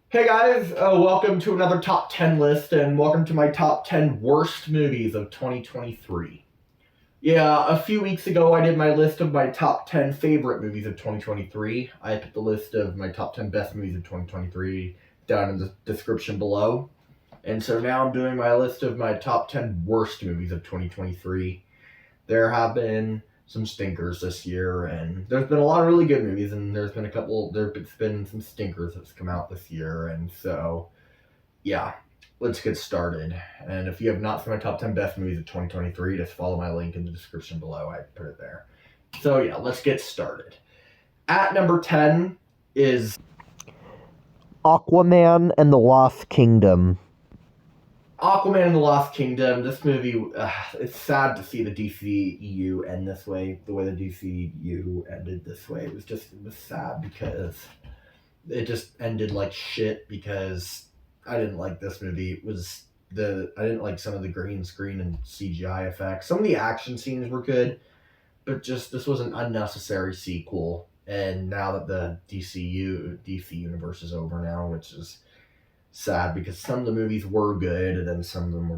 Hey guys, welcome to another top 10 list and welcome to my top 10 worst movies of 2023. Yeah, a few weeks ago I did my list of my top 10 favorite movies of 2023. I put the list of my top 10 best movies of 2023 down in the description below. And so now I'm doing my list of my top 10 worst movies of 2023. There have been some stinkers this year, and there's been a lot of really good movies, and there's been some stinkers that's come out this year, and so, yeah, let's get started. And if you have not seen my top 10 best movies of 2023, just follow my link in the description below. I put it there. So, yeah, let's get started. At number 10 is Aquaman and the Lost Kingdom. Aquaman and the Lost Kingdom. This movie, it's sad to see the DCEU end this way. The way the DCEU ended this way, it was sad because it just ended like shit. Because I didn't like this movie. I didn't like some of the green screen and CGI effects. Some of the action scenes were good, but just this was an unnecessary sequel. And now that the DC universe is over now, which is sad because some of the movies were good and then some of them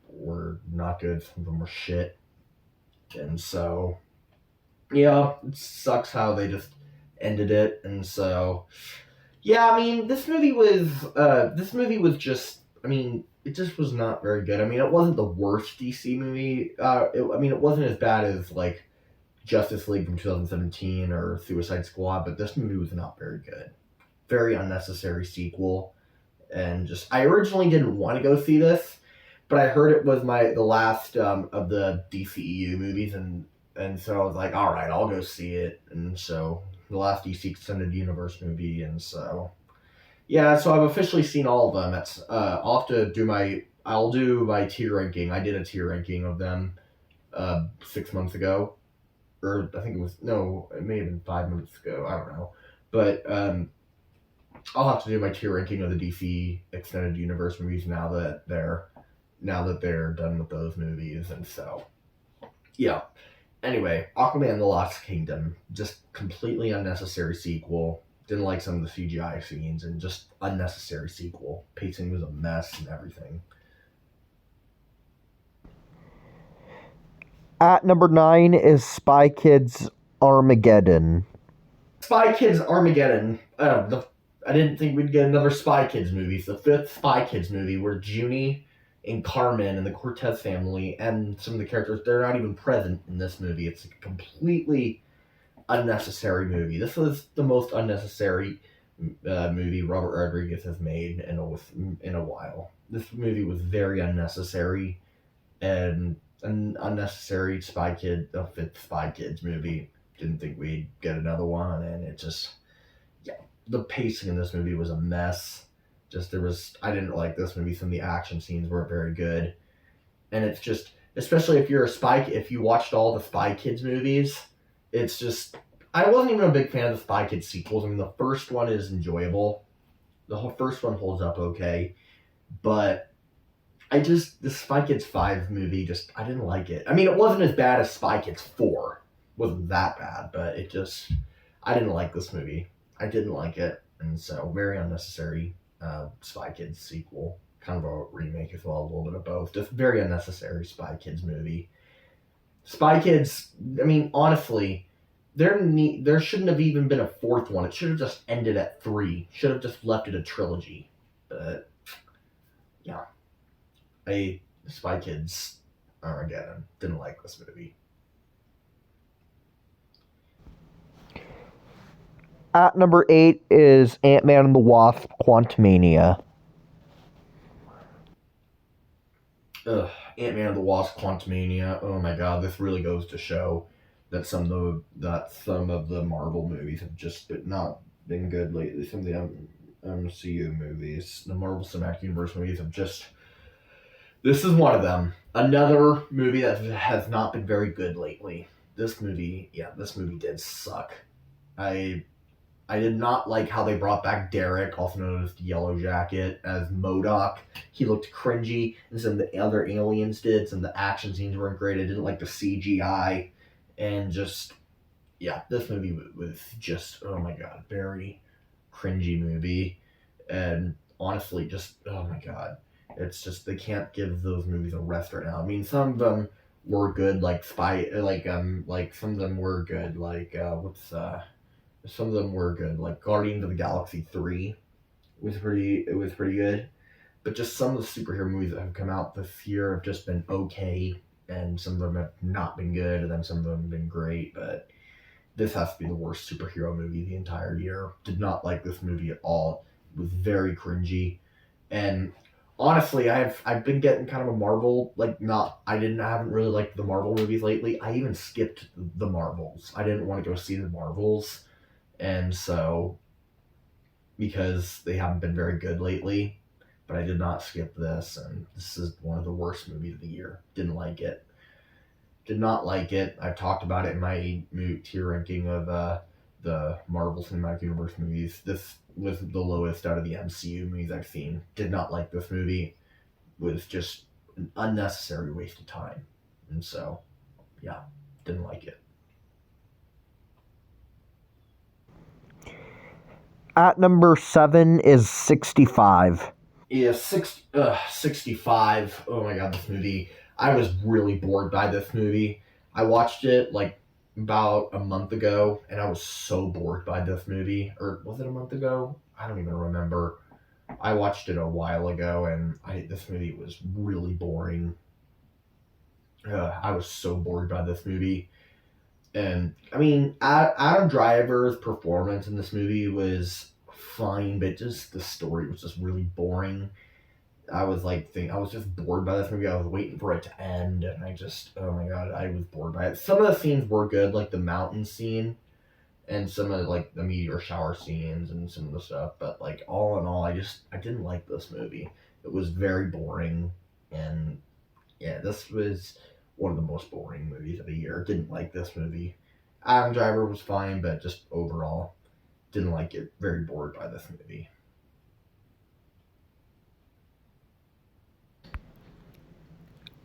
were not good. Some of them were shit. And so, yeah, it sucks how they just ended it. And so, yeah, I mean, this movie was just, I mean, it just was not very good. I mean, it wasn't the worst DC movie. It wasn't as bad as like Justice League from 2017 or Suicide Squad, but this movie was not very good. Very unnecessary sequel. And just I originally didn't want to go see this, but I heard it was the last of the DCEU movies, and so I was like, all right, I'll go see it. And so the last DC Extended Universe movie, and so yeah, so I've officially seen all of them. I'll do my tier ranking. I did a tier ranking of them 6 months ago, or I think it may have been 5 months ago. I don't know, but I'll have to do my tier ranking of the DC Extended Universe movies now that they're done with those movies, and so yeah. Anyway, Aquaman: The Lost Kingdom, just completely unnecessary sequel. Didn't like some of the CGI scenes, and just unnecessary sequel. Pacing was a mess and everything. At number 9 is Spy Kids Armageddon. Spy Kids Armageddon. I didn't think we'd get another Spy Kids movie. It's the fifth Spy Kids movie where Junie and Carmen and the Cortez family and some of the characters, they're not even present in this movie. It's a completely unnecessary movie. This was the most unnecessary movie Robert Rodriguez has made in a while. This movie was very unnecessary and an unnecessary the fifth Spy Kids movie. Didn't think we'd get another one, and it just, yeah, the pacing in this movie was a mess. I didn't like this movie. Some of the action scenes weren't very good, and it's just, especially if you watched all the Spy Kids movies, it's just, I wasn't even a big fan of the Spy Kids sequels. I mean, the first one is enjoyable. The whole first one holds up okay, but the Spy Kids 5 movie, I didn't like it. I mean, it wasn't as bad as Spy Kids 4. It wasn't that bad, but I didn't like this movie. I didn't like it, and so very unnecessary Spy Kids sequel. Kind of a remake as well, a little bit of both. Just very unnecessary Spy Kids movie. Spy Kids, I mean, honestly, there shouldn't have even been a fourth one. It should have just ended at 3. Should have just left it a trilogy. But, yeah. Spy Kids Armageddon. Didn't like this movie. At number 8 is Ant-Man and the Wasp: Quantumania. Ugh, Ant-Man and the Wasp: Quantumania. Oh my god, this really goes to show that some of the Marvel movies have just not been good lately. Some of the MCU movies, the Marvel Cinematic Universe movies have just. This is one of them. Another movie that has not been very good lately. This movie did suck. I did not like how they brought back Derek, also known as the Yellow Jacket, as MODOK. He looked cringy, and some of the other aliens did. Some of the action scenes weren't great. I didn't like the CGI. And just, yeah, this movie was just, oh my god, very cringy movie. And honestly, just oh my god, it's just they can't give those movies a rest right now. I mean, some of them were good, like like some of them were good, like what's some of them were good, like Guardians of the Galaxy 3 it was pretty good. But just some of the superhero movies that have come out this year have just been okay, and some of them have not been good, and then some of them have been great. But this has to be the worst superhero movie the entire year. Did not like this movie at all. It was very cringy, and honestly, I've been getting kind of a Marvel like not I haven't really liked the Marvel movies lately. I even skipped the Marvels. I didn't want to go see the Marvels, and so because they haven't been very good lately. But I did not skip this, and this is one of the worst movies of the year. Didn't like it. Did not like it. I've talked about it in my tier ranking of the Marvel Cinematic Universe movies. This was the lowest out of the MCU movies I've seen. Did not like this movie. Was just an unnecessary waste of time. And so, yeah, didn't like it. At number 7 is 65. Yeah, 65. Oh my god, this movie. I was really bored by this movie. I watched it like about a month ago, and I was so bored by this movie. Or was it a month ago? I don't even remember. I watched it a while ago, and this movie was really boring. I was so bored by this movie. And I mean, Adam Driver's performance in this movie was fine, but just the story was just really boring. I was just bored by this movie. I was waiting for it to end, and oh my god, I was bored by it. Some of the scenes were good, like the mountain scene, and some of like the meteor shower scenes, and some of the stuff. But like all in all, I didn't like this movie. It was very boring, and yeah, this was one of the most boring movies of the year. Didn't like this movie. Adam Driver was fine, but just overall, didn't like it. Very bored by this movie.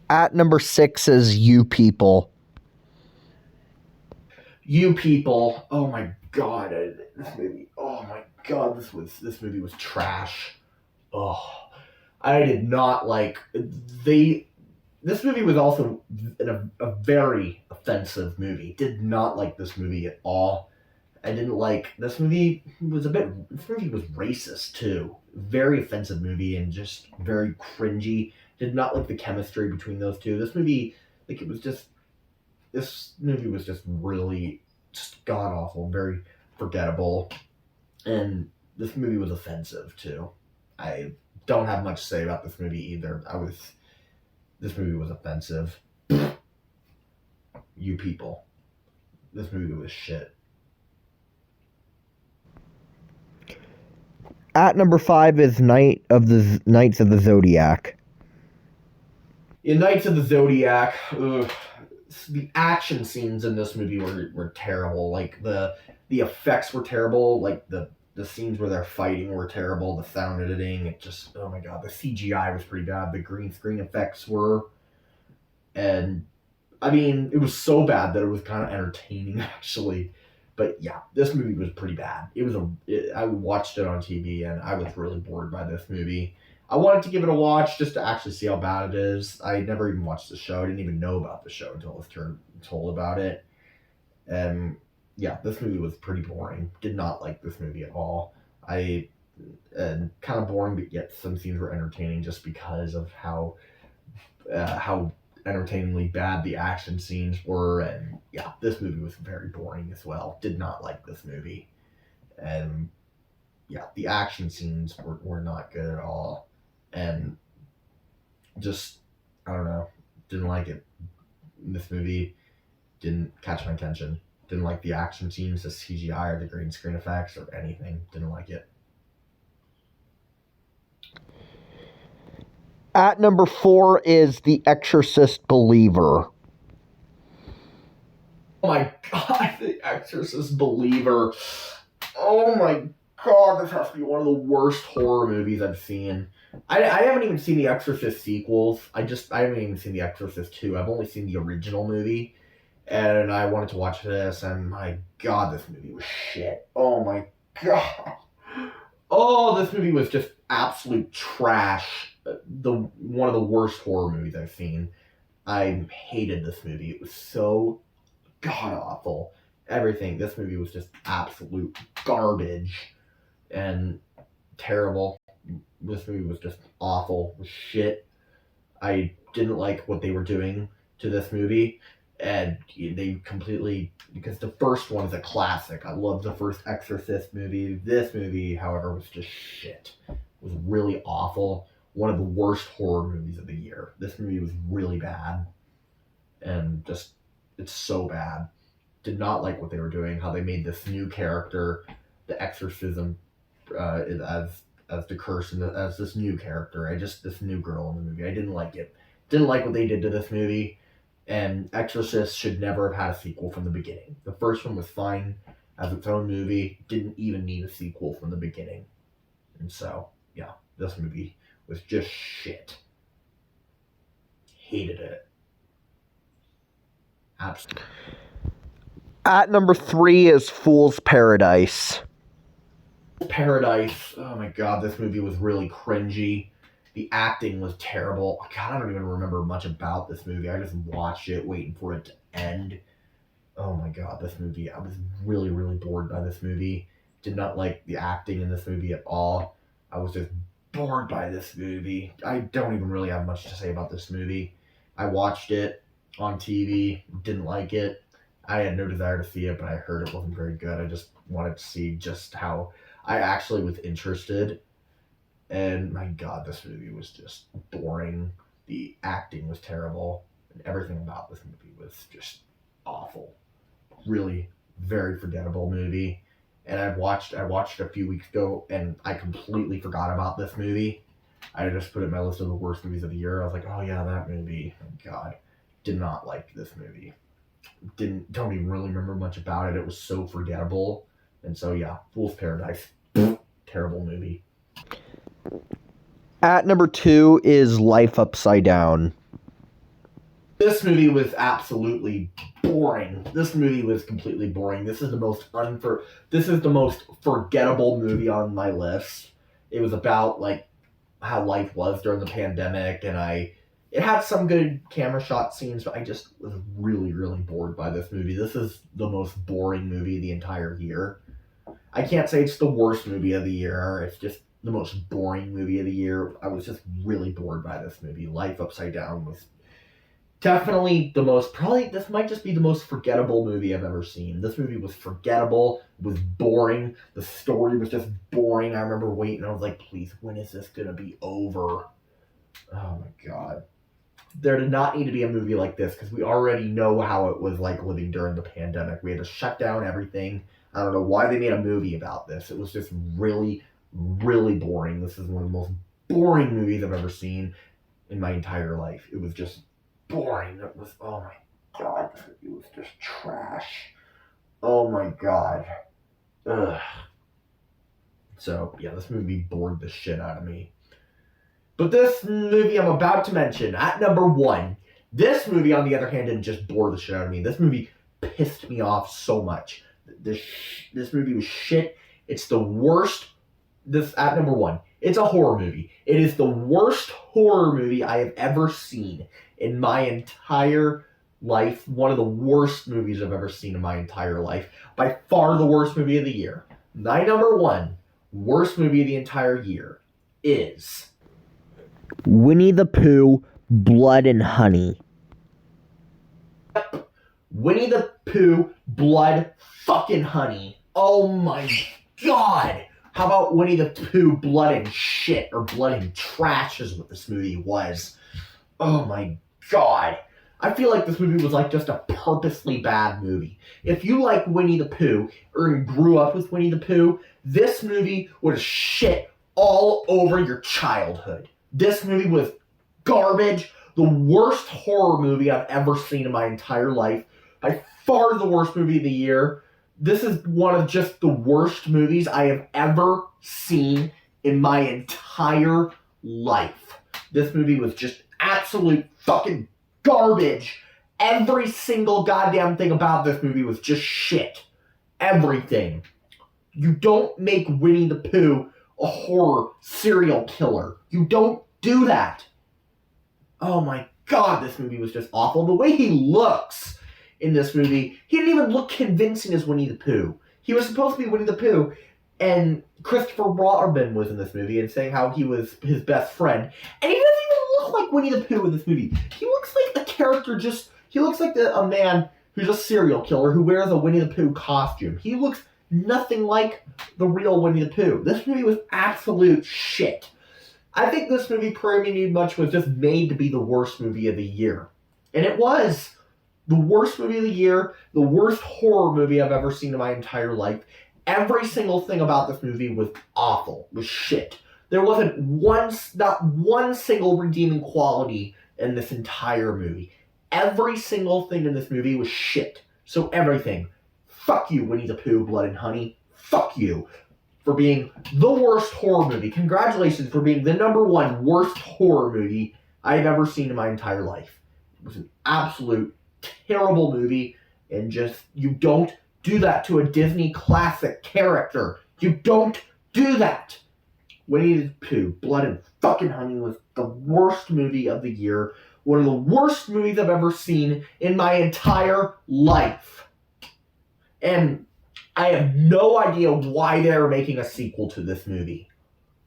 At number 6 is You People. You People. Oh my god, this movie. Oh my god, this movie was trash. Oh, I did not like they. This movie was also a very offensive movie. Did not like this movie at all. I didn't like this movie. This movie was racist too. Very offensive movie and just very cringy. Did not like the chemistry between those two. Like it was just this movie was just really just god awful, very forgettable, and this movie was offensive too. I don't have much to say about this movie either. This movie was offensive. You People. This movie was shit. At number 5 is Knights of the Zodiac. In Knights of the Zodiac, ugh, the action scenes in this movie were terrible. Like the effects were terrible. Like the scenes where they're fighting were terrible. The sound editing, it just oh my god. The CGI was pretty bad. The green screen effects were, and I mean it was so bad that it was kind of entertaining actually. But yeah, this movie was pretty bad. I watched it on TV and I was really bored by this movie. I wanted to give it a watch just to actually see how bad it is. I never even watched the show. I didn't even know about the show until I was told about it. And yeah, this movie was pretty boring. Did not like this movie at all. I kind of boring, but yet some scenes were entertaining just because of how entertainingly bad the action scenes were. And yeah, this movie was very boring as well. Did not like this movie. And yeah, the action scenes were not good at all. And just, I don't know, didn't like it. This movie didn't catch my attention. Didn't like the action scenes, the CGI, or the green screen effects, or anything. Didn't like it. At number 4 is The Exorcist Believer. Oh my god, The Exorcist Believer. Oh my god, this has to be one of the worst horror movies I've seen. I haven't even seen the Exorcist sequels. I haven't even seen the Exorcist 2. I've only seen the original movie. And I wanted to watch this, and my god, this movie was shit. Oh my god. Oh, this movie was just absolute trash. One of the worst horror movies I've seen. I hated this movie. It was so god awful. Everything. This movie was just absolute garbage and terrible. This movie was just awful. Was shit. I didn't like what they were doing to this movie, and they completely, because the first one is a classic. I love the first Exorcist movie. This movie, however, was just shit. It was really awful. One of the worst horror movies of the year. This movie was really bad, and just it's so bad. Did not like what they were doing. How they made this new character, the exorcism, as the curse and as this new character. This new girl in the movie. I didn't like it. Didn't like what they did to this movie. And Exorcist should never have had a sequel from the beginning. The first one was fine as its own movie. Didn't even need a sequel from the beginning. And so, yeah, this movie was just shit. Hated it. Absolutely. At number 3 is Fool's Paradise. Paradise. Oh my god, this movie was really cringy. The acting was terrible. God, I don't even remember much about this movie. I just watched it waiting for it to end. Oh my god, this movie. I was really, really bored by this movie. Did not like the acting in this movie at all. I was just bored by this movie. I don't even really have much to say about this movie. I watched it on TV. Didn't like it. I had no desire to see it, but I heard it wasn't very good. I just wanted to see just how I actually was interested. And my god, this movie was just boring. The acting was terrible. And everything about this movie was just awful. Really very forgettable movie. And I watched it a few weeks ago and I completely forgot about this movie. I just put it in my list of the worst movies of the year. I was like, oh yeah, that movie. Oh god. Did not like this movie. Don't even really remember much about it. It was so forgettable. And so yeah, Fool's Paradise. Terrible movie. At number 2 is Life Upside Down. This movie was absolutely boring. This movie was completely boring. This is the most forgettable movie on my list. It was about like how life was during the pandemic, and it had some good camera shot scenes, but I just was really, really bored by this movie. This is the most boring movie of the entire year. I can't say it's the worst movie of the year. It's just the most boring movie of the year. I was just really bored by this movie. Life Upside Down was definitely this might just be the most forgettable movie I've ever seen. This movie was forgettable, it was boring, the story was just boring. I remember waiting, I was like, please, when is this gonna be over? Oh my god. There did not need to be a movie like this, because we already know how it was like living during the pandemic. We had to shut down everything. I don't know why they made a movie about this. It was just really, really boring. This is one of the most boring movies I've ever seen in my entire life. It was just boring. It was, oh my god, this movie was just trash. Oh my god. Ugh. So, yeah, this movie bored the shit out of me. But this movie I'm about to mention, at number 1, this movie, on the other hand, didn't just bore the shit out of me. This movie pissed me off so much. This movie was shit. It's the worst. At number 1, it's a horror movie. It is the worst horror movie I have ever seen in my entire life. One of the worst movies I've ever seen in my entire life. By far the worst movie of the year. My number 1 worst movie of the entire year is Winnie the Pooh, Blood and Honey. Winnie the Pooh, Blood fucking Honey. Oh my god. How about Winnie the Pooh, Blood and Shit, or Blood and Trash is what this movie was. Oh my god. I feel like this movie was like just a purposely bad movie. If you like Winnie the Pooh, or grew up with Winnie the Pooh, this movie was shit all over your childhood. This movie was garbage. The worst horror movie I've ever seen in my entire life. By far the worst movie of the year. This is one of just the worst movies I have ever seen in my entire life. This movie was just absolute fucking garbage. Every single goddamn thing about this movie was just shit. Everything. You don't make Winnie the Pooh a horror serial killer. You don't do that. Oh my god, this movie was just awful. The way he looks in this movie, he didn't even look convincing as Winnie the Pooh. He was supposed to be Winnie the Pooh, and Christopher Robin was in this movie and saying how he was his best friend. And he doesn't even look like Winnie the Pooh in this movie. He looks like a character he looks like a man who's a serial killer who wears a Winnie the Pooh costume. He looks nothing like the real Winnie the Pooh. This movie was absolute shit. I think this movie, Pretty Much, was just made to be the worst movie of the year. And it was. The worst movie of the year, the worst horror movie I've ever seen in my entire life. Every single thing about this movie was awful, was shit. There wasn't not one single redeeming quality in this entire movie. Every single thing in this movie was shit. So everything. Fuck you, Winnie the Pooh, Blood and Honey. Fuck you for being the worst horror movie. Congratulations for being the #1 worst horror movie I've ever seen in my entire life. It was an absolute terrible movie, and just, you don't do that to a Disney classic character. You don't do that. Winnie the Pooh, Blood and fucking Honey was the worst movie of the year. One of the worst movies I've ever seen in my entire life. And I have no idea why they're making a sequel to this movie.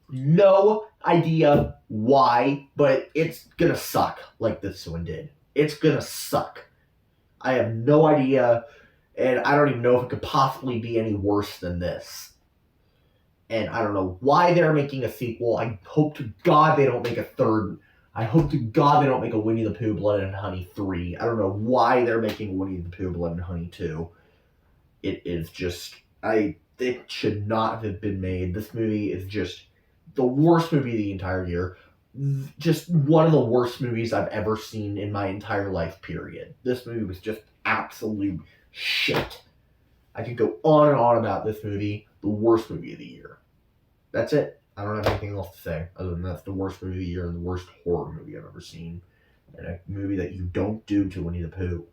No idea why, but it's gonna suck like this one did. It's gonna suck. I have no idea, and I don't even know if it could possibly be any worse than this. And I don't know why they're making a sequel. I hope to God they don't make a third. I hope to God they don't make a Winnie the Pooh, Blood and Honey 3. I don't know why they're making Winnie the Pooh, Blood and Honey 2. It is just, it should not have been made. This movie is just the worst movie of the entire year. Just one of the worst movies I've ever seen in my entire life, period. This movie was just absolute shit. I could go on and on about this movie, the worst movie of the year. That's it. I don't have anything else to say other than that's the worst movie of the year and the worst horror movie I've ever seen. And a movie that you don't do to Winnie the Pooh.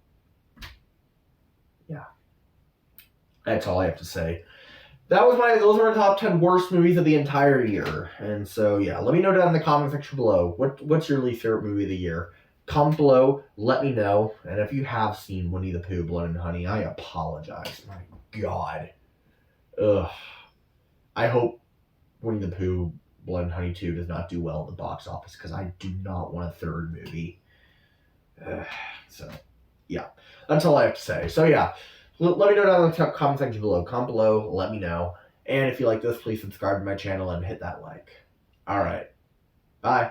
Yeah. That's all I have to say. Those are my top 10 worst movies of the entire year. And so, yeah, let me know down in the comment section below. What's your least favorite movie of the year? Comment below, let me know. And if you have seen Winnie the Pooh, Blood and Honey, I apologize. My God. Ugh. I hope Winnie the Pooh, Blood and Honey 2 does not do well in the box office, because I do not want a third movie. So, yeah. That's all I have to say. So, yeah. Let me know down in the comment section below. Comment below, let me know. And if you like this, please subscribe to my channel and hit that like. Alright. Bye.